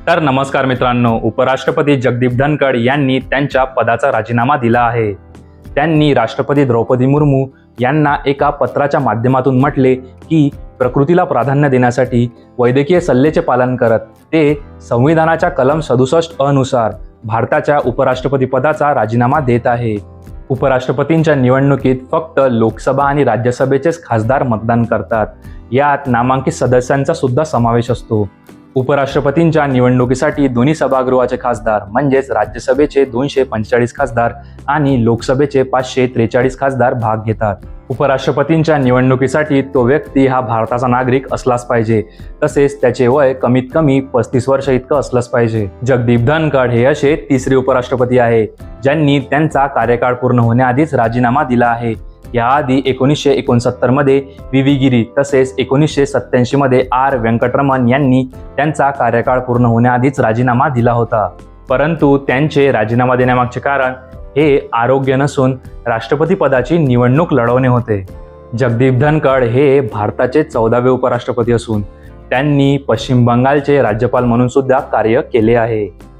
तर नमस्कार मित्रांनो, उपराष्ट्रपती जगदीप धनखड यांनी त्यांच्या पदाचा राजीनामा दिला आहे. त्यांनी राष्ट्रपती द्रौपदी मुर्मू यांना एका पत्राच्या माध्यमातून म्हटले की प्रकृतीला प्राधान्य देण्यासाठी वैद्यकीय सल्ल्याचे पालन करत ते संविधानाच्या कलम 67 अनुसार भारताच्या उपराष्ट्रपती पदाचा राजीनामा देत आहे. उपराष्ट्रपतींच्या निवडणुकीत फक्त लोकसभा आणि राज्यसभेचेच खासदार मतदान करतात. यात नामांकित सदस्यांचा सुद्धा समावेश असतो. उपराष्ट्रपतींच्या निवडणुकीसाठी दोन्ही सभागृहाचे खासदार म्हणजेच राज्यसभेचे 245 खासदार आणि लोकसभेचे 543 खासदार भाग घेतात. उपराष्ट्रपतींच्या निवडणुकीसाठी तो व्यक्ती हा भारताचा नागरिक असलाच पाहिजे, तसेच त्याचे वय कमीत कमी 35 वर्ष इतकं असलंच पाहिजे. जगदीप धनखड हे असे तिसरे उपराष्ट्रपती आहे ज्यांनी त्यांचा कार्यकाळ पूर्ण होण्याआधीच राजीनामा दिला आहे. याआधी 1969 मध्ये व्ही गिरी तसेच 1987 मध्ये आर व्यंकटरमण यांनी त्यांचा कार्यकाळ पूर्ण होण्याआधीच राजीनामा दिला होता. परंतु त्यांचे राजीनामा देण्यामागचे कारण हे आरोग्य नसून राष्ट्रपती पदाची निवडणूक लढवणे होते. जगदीप धनखड हे भारताचे 14वे उपराष्ट्रपती असून त्यांनी पश्चिम बंगालचे राज्यपाल म्हणून सुद्धा कार्य केले आहे.